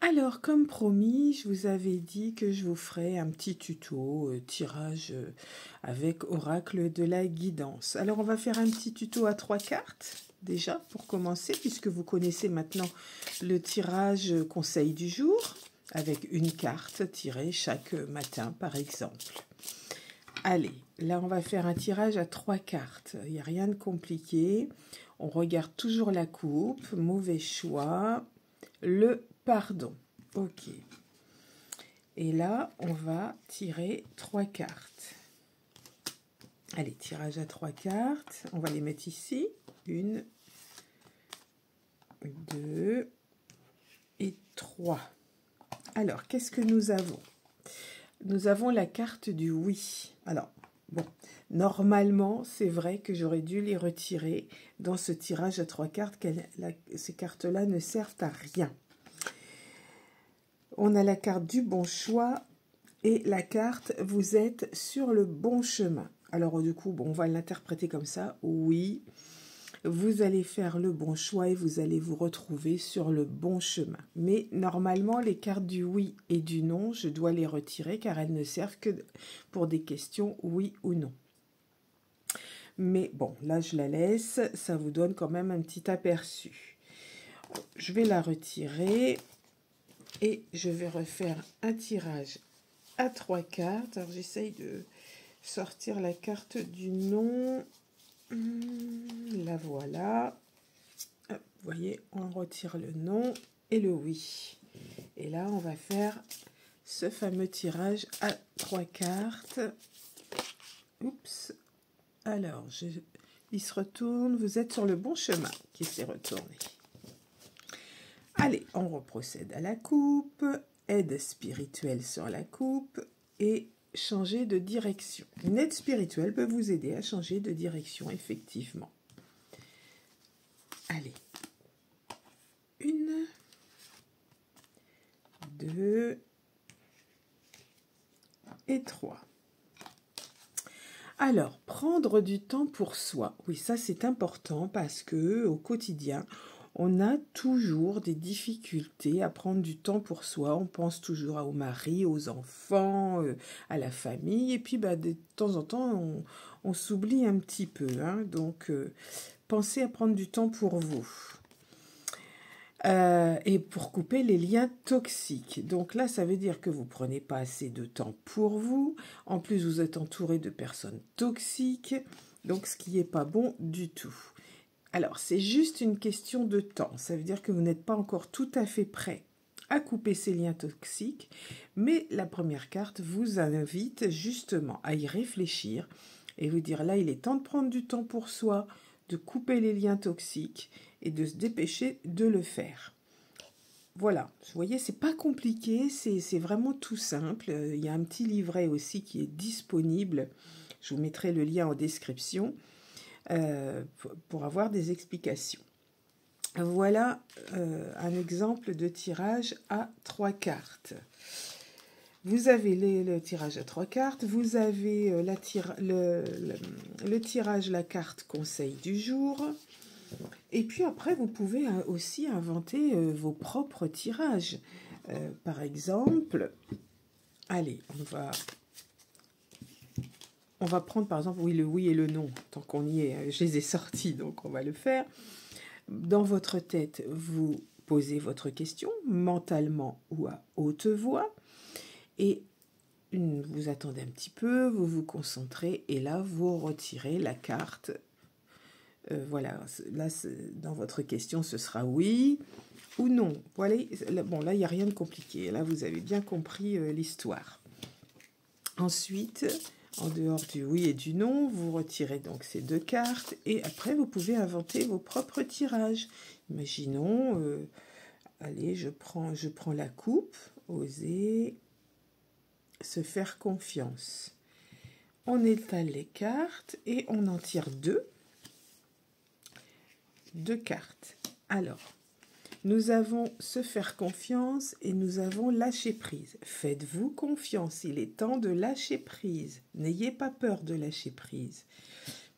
Alors, comme promis, je vous avais dit que je vous ferais un petit tuto tirage avec Oracle de la guidance. Alors, on va faire un petit tuto à 3 cartes, déjà, pour commencer, puisque vous connaissez maintenant le tirage conseil du jour, avec une carte tirée chaque matin, par exemple. Allez, là, on va faire un tirage à 3 cartes. Il n'y a rien de compliqué. On regarde toujours la coupe. Mauvais choix. Le pardon. Ok. Et là, on va tirer 3 cartes. Allez, tirage à 3 cartes. On va les mettre ici. 1, 2 et 3. Alors, qu'est-ce que nous avons? Nous avons la carte du oui. Alors, bon, normalement, c'est vrai que j'aurais dû les retirer dans ce tirage à 3 cartes. Ces cartes-là ne servent à rien. On a la carte du bon choix et la carte vous êtes sur le bon chemin. Alors, du coup, bon, on va l'interpréter comme ça. Oui, vous allez faire le bon choix et vous allez vous retrouver sur le bon chemin. Mais normalement, les cartes du oui et du non, je dois les retirer car elles ne servent que pour des questions oui ou non. Mais bon, là, je la laisse. Ça vous donne quand même un petit aperçu. Je vais la retirer et je vais refaire un tirage à 3 cartes. Alors, j'essaye de sortir la carte du non. La voilà. Hop, vous voyez, on retire le non et le oui. Et là, on va faire ce fameux tirage à 3 cartes. Oups. Alors, il se retourne. Vous êtes sur le bon chemin qui s'est retourné. Allez, on reprocède à la coupe. Aide spirituelle sur la coupe. Et changer de direction. Une aide spirituelle peut vous aider à changer de direction, effectivement. Allez. 1, 2 et 3. Alors, prendre du temps pour soi. Oui, ça c'est important parce que au quotidien, on a toujours des difficultés à prendre du temps pour soi. On pense toujours au mari, aux enfants, à la famille. Et puis, de temps en temps, on s'oublie un petit peu. Hein. Donc, pensez à prendre du temps pour vous. Et pour couper les liens toxiques. Donc là, ça veut dire que vous ne prenez pas assez de temps pour vous. En plus, vous êtes entouré de personnes toxiques. Donc, ce qui n'est pas bon du tout. Alors, c'est juste une question de temps. Ça veut dire que vous n'êtes pas encore tout à fait prêt à couper ces liens toxiques. Mais la première carte vous invite justement à y réfléchir et vous dire là, il est temps de prendre du temps pour soi, de couper les liens toxiques et de se dépêcher de le faire. Voilà, vous voyez, c'est pas compliqué, c'est vraiment tout simple. Il y a un petit livret aussi qui est disponible. Je vous mettrai le lien en description pour avoir des explications. Voilà un exemple de tirage à 3 cartes. Vous avez le tirage à 3 cartes, vous avez le tirage, la carte conseil du jour. Et puis après, vous pouvez aussi inventer vos propres tirages. Par exemple, allez, on va prendre par exemple le oui et le non. Tant qu'on y est, je les ai sortis, donc on va le faire. Dans votre tête, vous posez votre question mentalement ou à haute voix. Et vous attendez un petit peu, vous vous concentrez et là, vous retirez la carte. Voilà, là, dans votre question, ce sera oui ou non. Voilà, bon, là, il n'y a rien de compliqué. Là, vous avez bien compris l'histoire. Ensuite, en dehors du oui et du non, vous retirez donc ces 2 cartes et après, vous pouvez inventer vos propres tirages. Imaginons, allez, je prends la coupe, oser, se faire confiance. On étale les cartes et on en tire 2 cartes. Alors, nous avons se faire confiance et nous avons lâcher prise. Faites-vous confiance, il est temps de lâcher prise. N'ayez pas peur de lâcher prise.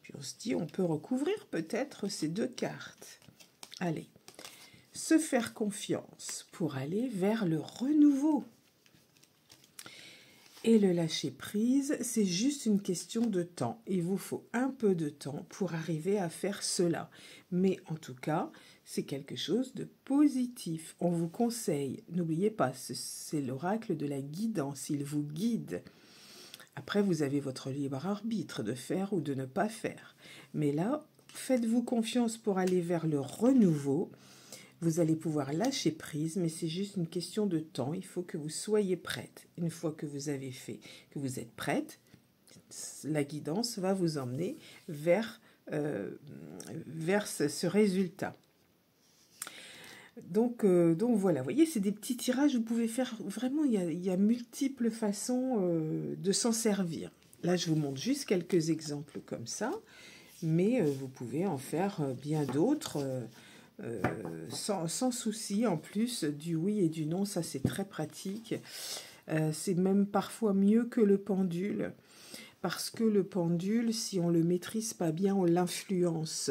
Puis on se dit, on peut recouvrir peut-être ces 2 cartes. Allez, Se faire confiance pour aller vers le renouveau. Et le lâcher prise, c'est juste une question de temps. Il vous faut un peu de temps pour arriver à faire cela. Mais en tout cas, c'est quelque chose de positif. On vous conseille, n'oubliez pas, c'est l'oracle de la guidance, il vous guide. Après, vous avez votre libre arbitre de faire ou de ne pas faire. Mais là, faites-vous confiance pour aller vers le renouveau. Vous allez pouvoir lâcher prise, mais c'est juste une question de temps. Il faut que vous soyez prête. Une fois que vous avez fait, que vous êtes prête, la guidance va vous emmener vers ce résultat. Donc voilà, vous voyez, c'est des petits tirages, vous pouvez faire, vraiment, il y a multiples façons de s'en servir. Là, je vous montre juste quelques exemples comme ça, mais vous pouvez en faire bien d'autres sans souci. En plus du oui et du non, ça c'est très pratique. C'est même parfois mieux que le pendule, parce que le pendule, si on le maîtrise pas bien, on l'influence.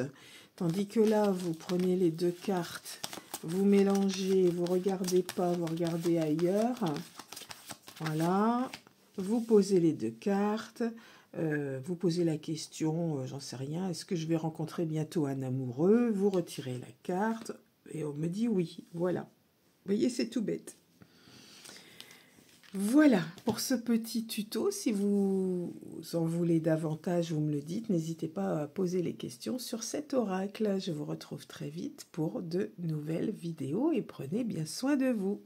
Tandis que là, vous prenez les deux cartes, vous mélangez, vous regardez pas, vous regardez ailleurs. Voilà, vous posez les deux cartes, vous posez la question, j'en sais rien, est-ce que je vais rencontrer bientôt un amoureux? Vous retirez la carte et on me dit oui, voilà. Vous voyez, c'est tout bête. Voilà pour ce petit tuto. Si vous en voulez davantage, vous me le dites. N'hésitez pas à poser les questions sur cet oracle. Je vous retrouve très vite pour de nouvelles vidéos et prenez bien soin de vous.